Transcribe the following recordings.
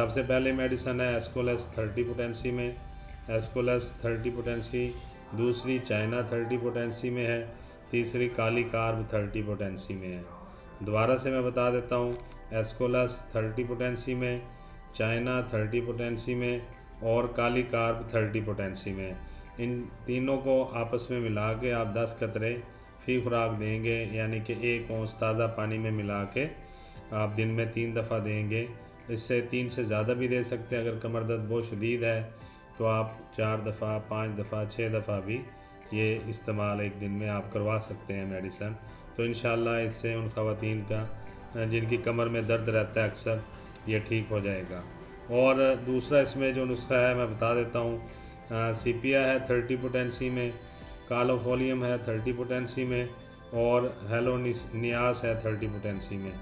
سب سے پہلے میڈیسن ہے ایسکولس 30 پوٹینسی میں، ایسکولس 30 پوٹینسی، دوسری چائنا 30 پوٹینسی میں ہے، تیسری کالی کارب 30 پوٹینسی میں ہے۔ دوبارہ سے میں بتا دیتا ہوں، ایسکولس 30 پوٹینسی میں، چائنا 30 پوٹینسی میں اور کالی کارب 30 پوٹینسی میں۔ ان تینوں کو آپس میں ملا کے آپ 10 قطرے فی خوراک دیں گے، یعنی کہ 1 اونس تازہ پانی میں ملا کے آپ دن میں 3 دفعہ دیں گے۔ اس سے 3 سے زیادہ بھی دے سکتے ہیں، اگر کمر درد بہت شدید ہے تو آپ 4 دفعہ، 5 دفعہ، 6 دفعہ بھی یہ استعمال ایک دن میں آپ کروا سکتے ہیں میڈیسن۔ تو انشاءاللہ اس سے ان خواتین کا جن کی کمر میں درد رہتا ہے اکثر، یہ ٹھیک ہو جائے گا۔ اور دوسرا اس میں جو نسخہ ہے میں بتا دیتا ہوں، سیپیا ہے 30 پوٹینسی میں، کالوفولیم ہے 30 پوٹینسی میں اور ہیلونیاس ہے 30 پوٹینسی میں۔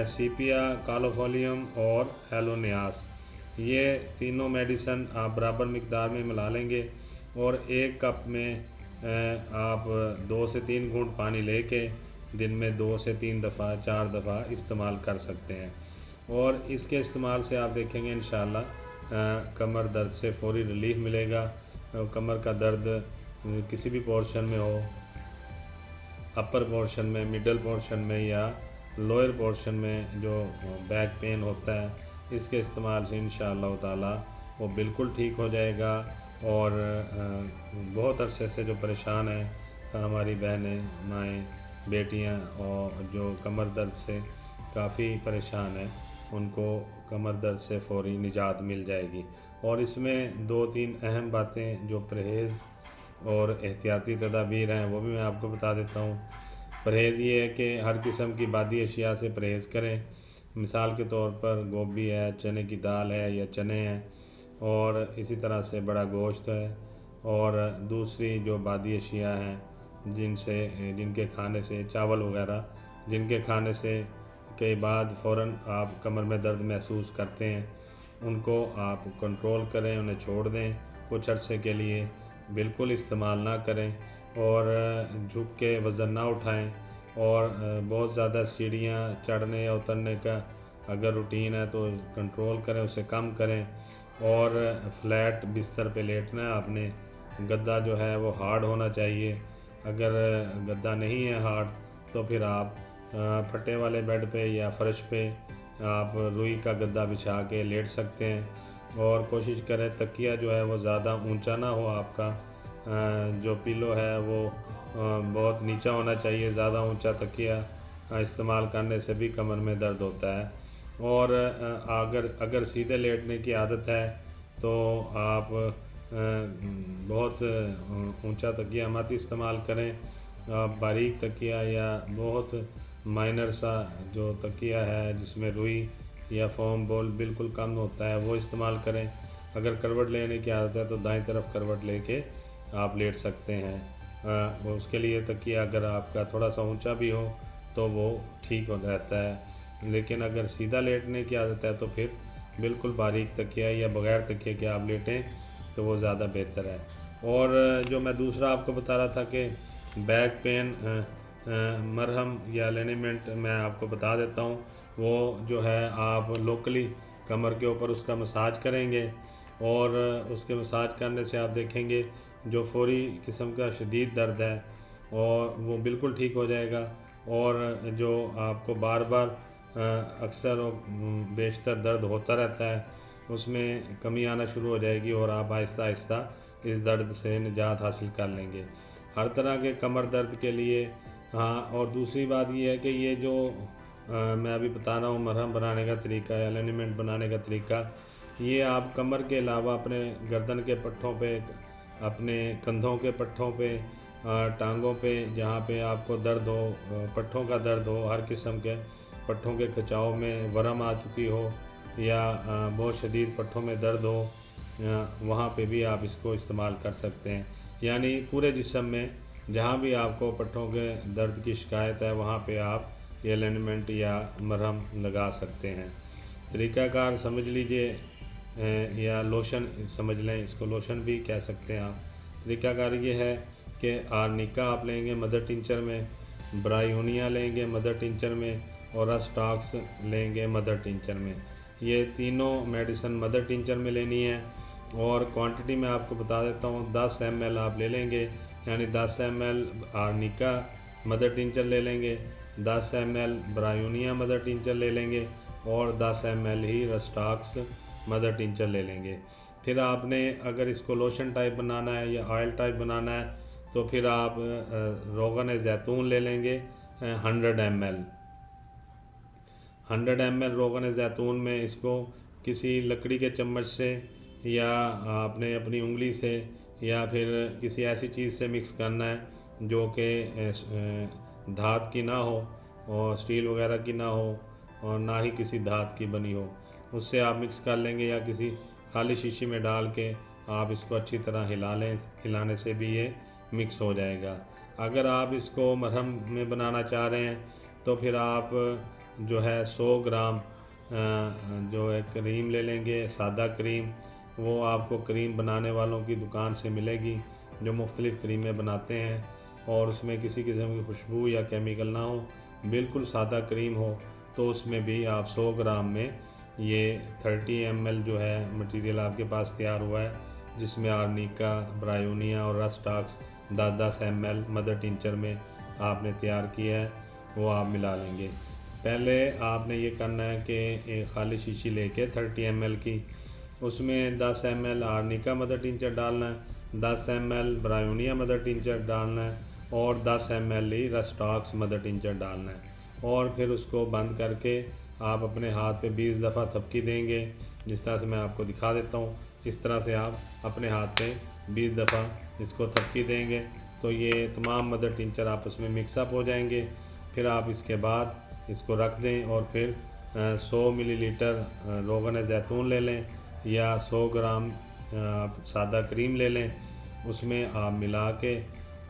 سیپیا، کالوفولیم اور ہیلونیاس، یہ تینوں میڈیسن آپ برابر مقدار میں ملا لیں گے اور 1 کپ میں آپ 2 سے 3 گھونٹ پانی لے کے دن میں 2 سے 3 دفعہ، 4 دفعہ استعمال کر سکتے ہیں۔ اور اس کے استعمال سے آپ دیکھیں گے انشاءاللہ کمر درد سے فوری ریلیف ملے گا۔ کمر کا درد کسی بھی پورشن میں ہو، اپر پورشن میں، مڈل پورشن میں یا لوئر پورشن میں جو بیک پین ہوتا ہے، اس کے استعمال سے انشاءاللہ تعالی وہ بالکل ٹھیک ہو جائے گا۔ اور بہت عرصے سے جو پریشان ہیں ہماری بہنیں، مائیں، بیٹیاں اور جو کمر درد سے کافی پریشان ہیں، ان کو کمر درد سے فوری نجات مل جائے گی۔ اور اس میں 2-3 اہم باتیں جو پرہیز اور احتیاطی تدابیر ہیں وہ بھی میں آپ کو بتا دیتا ہوں۔ پرہیز یہ ہے کہ ہر قسم کی بادی اشیاء سے پرہیز کریں، مثال کے طور پر گوبھی ہے، چنے کی دال ہے یا چنے ہیں، اور اسی طرح سے بڑا گوشت ہے، اور دوسری جو بادی اشیاء ہیں جن کے کھانے سے، چاول وغیرہ، جن کے کھانے سے کے بعد فوراً آپ کمر میں درد محسوس کرتے ہیں، ان کو آپ کنٹرول کریں، انہیں چھوڑ دیں کچھ عرصے کے لیے، بالکل استعمال نہ کریں، اور جھک کے وزن نہ اٹھائیں، اور بہت زیادہ سیڑھیاں چڑھنے یا اترنے کا اگر روٹین ہے تو کنٹرول کریں، اسے کم کریں، اور فلیٹ بستر پہ لیٹنا ہے آپ نے۔ گدا جو ہے وہ ہارڈ ہونا چاہیے، اگر گدا نہیں ہے ہارڈ تو پھر آپ پھٹے والے بیڈ پہ یا فرش پہ آپ روئی کا گدا بچھا کے لیٹ سکتے ہیں، اور کوشش کریں تکیہ جو ہے وہ زیادہ اونچا نہ ہو، آپ کا جو پیلو ہے وہ بہت نیچا ہونا چاہیے، زیادہ اونچا تکیہ استعمال کرنے سے بھی کمر میں درد ہوتا ہے۔ اور اگر سیدھے لیٹنے کی عادت ہے تو آپ بہت اونچا تکیہ مت استعمال کریں، آپ باریک تکیہ یا بہت مائنر سا جو تکیہ ہے جس میں روئی یا فوم بول بالکل کم ہوتا ہے وہ استعمال کریں۔ اگر کروٹ لینے کی عادت ہے تو دائیں طرف کروٹ لے کے آپ لیٹ سکتے ہیں، اس کے لیے تکیہ اگر آپ کا تھوڑا سا اونچا بھی ہو تو وہ ٹھیک ہو رہتا ہے، لیکن اگر سیدھا لیٹنے کی عادت ہے تو پھر بالکل باریک تکیہ یا بغیر تکیہ کے آپ لیٹیں تو وہ زیادہ بہتر ہے۔ اور جو میں دوسرا آپ کو بتا رہا تھا کہ بیک پین مرہم یا لینیمنٹ میں آپ کو بتا دیتا ہوں، وہ جو ہے آپ لوکلی کمر کے اوپر اس کا مساج کریں گے، اور اس کے مساج کرنے سے آپ دیکھیں گے جو فوری قسم کا شدید درد ہے اور وہ بالکل ٹھیک ہو جائے گا، اور جو آپ کو بار بار اکثر و بیشتر درد ہوتا رہتا ہے اس میں کمی آنا شروع ہو جائے گی، اور آپ آہستہ آہستہ اس درد سے نجات حاصل کر لیں گے ہر طرح کے کمر درد کے لیے۔ ہاں، اور دوسری بات یہ ہے کہ یہ جو میں ابھی بتا رہا ہوں مرہم بنانے کا طریقہ یا لینیمنٹ بنانے کا طریقہ، یہ آپ کمر کے علاوہ اپنے گردن کے پٹھوں پہ، اپنے کندھوں کے پٹھوں پہ، ٹانگوں پہ جہاں پہ آپ کو درد ہو، پٹھوں کا درد ہو، ہر قسم کے پٹھوں کے کھچاؤ میں ورم آ چکی ہو یا بہت شدید پٹھوں میں درد ہو، وہاں پہ بھی آپ اس کو استعمال کر سکتے ہیں، یعنی پورے جسم میں جہاں بھی آپ کو پٹھوں کے درد کی شکایت ہے وہاں پہ آپ یہ لینیمنٹ یا مرہم لگا سکتے ہیں۔ طریقہ کار سمجھ لیجئے، یا لوشن سمجھ لیں، اس کو لوشن بھی کہہ سکتے ہیں آپ۔ طریقہ کار یہ ہے کہ آرنیکا آپ لیں گے مدر ٹنچر میں، برائیونیا لیں گے مدر ٹنچر میں، اور رس ٹاکس لیں گے مدر ٹنچر میں۔ یہ تینوں میڈیسن مدر ٹنچر میں لینی ہے، اور کوانٹٹی میں آپ کو بتا دیتا ہوں 10 ml آپ لے لیں گے، یعنی 10 ml آرنیکا مدر ٹنچر لے لیں گے، 10 ml برایونیا مدر ٹنچر لے لیں گے، اور 10 ml ہی رسٹاکس مدر ٹنچر لے لیں گے۔ پھر آپ نے اگر اس کو لوشن ٹائپ بنانا ہے یا آئل ٹائپ بنانا ہے تو پھر آپ روغن زیتون لے لیں گے 100 ml۔ 100 ml روغن زیتون میں اس کو کسی لکڑی کے چمچ سے یا آپ نے اپنی انگلی سے یا پھر کسی ایسی چیز سے مکس کرنا ہے جو کہ دھات کی نہ ہو اور اسٹیل وغیرہ کی نہ ہو اور نہ ہی کسی دھات کی بنی ہو، اس سے آپ مکس کر لیں گے، یا کسی خالی شیشی میں ڈال کے آپ اس کو اچھی طرح ہلا لیں، ہلانے سے بھی یہ مکس ہو جائے گا۔ اگر آپ اس کو مرہم میں بنانا چاہ رہے ہیں تو پھر آپ جو ہے 100 گرام جو ہے کریم لے لیں گے، سادہ کریم، وہ آپ کو کریم بنانے والوں کی دکان سے ملے گی جو مختلف کریمیں بناتے ہیں، اور اس میں کسی قسم کی خوشبو یا کیمیکل نہ ہو، بالکل سادہ کریم ہو، تو اس میں بھی آپ 100 گرام میں یہ 30 ml جو ہے مٹیریل آپ کے پاس تیار ہوا ہے، جس میں آرنیکا، برایونیا اور رسٹاکس 10 ml مدر ٹنچر میں آپ نے تیار کیا ہے، وہ آپ ملا لیں گے۔ پہلے آپ نے یہ کرنا ہے کہ ایک خالی شیشی لے کے 30 ml کی، اس میں 10 ml آرنیکا مدر ٹنچر ڈالنا ہے، 10 ml برایونیا مدر ٹنچر ڈالنا ہے، اور 10 ml ہی رسٹاکس مدر ٹنچر ڈالنا ہے، اور پھر اس کو بند کر کے آپ اپنے ہاتھ پہ 20 دفعہ تھپکی دیں گے، جس طرح سے میں آپ کو دکھا دیتا ہوں۔ اس طرح سے آپ اپنے ہاتھ پہ 20 دفعہ اس کو تھپکی دیں گے تو یہ تمام مدر ٹنچر آپس میں مکس اپ ہو جائیں گے۔ پھر آپ اس کے بعد اس کو رکھ دیں، اور پھر 100 ملی لیٹر روغن زیتون لے لیں یا 100 گرام سادہ کریم لے لیں، اس میں آپ ملا کے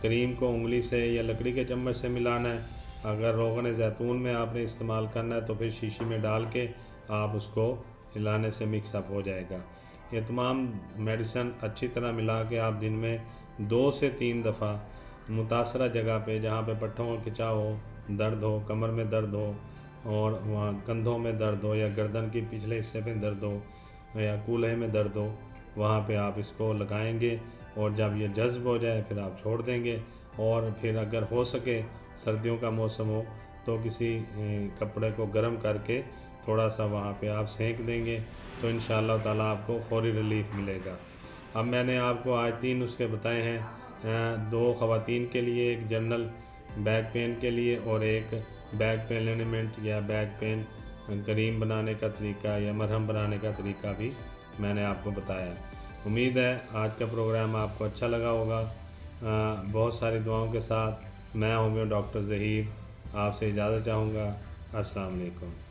کریم کو انگلی سے یا لکڑی کے چمچ سے ملانا ہے۔ اگر روغن زیتون میں آپ نے استعمال کرنا ہے تو پھر شیشی میں ڈال کے آپ اس کو ہلانے سے مکس اپ ہو جائے گا۔ یہ تمام میڈیسن اچھی طرح ملا کے آپ دن میں 2 سے 3 دفعہ متاثرہ جگہ پہ، جہاں پہ پٹھوں کا کھچاؤ ہو، درد ہو، کمر میں درد ہو، اور وہاں کندھوں میں درد ہو، یا گردن کی پچھلے حصے پہ درد ہو، یا کولہے میں درد ہو، وہاں پہ آپ اس کو لگائیں گے، اور جب یہ جذب ہو جائے پھر آپ چھوڑ دیں گے۔ اور پھر اگر ہو سکے سردیوں کا موسم ہو تو کسی کپڑے کو گرم کر کے تھوڑا سا وہاں پہ آپ سینک دیں گے تو انشاءاللہ تعالیٰ آپ کو فوری ریلیف ملے گا۔ اب میں نے آپ کو آج 3 نسخے بتائے ہیں، 2 خواتین کے لیے، ایک جنرل بیک پین کے لیے، اور ایک بیک پین لینیمنٹ یا بیک پین کریم بنانے کا طریقہ یا مرہم بنانے کا طریقہ بھی میں نے آپ کو بتایا ہے۔ امید ہے آج کا پروگرام آپ کو اچھا لگا ہوگا۔ بہت ساری دعاؤں کے ساتھ میں ہومیو ڈاکٹر ظہیر آپ سے اجازت چاہوں گا۔ السلام علیکم۔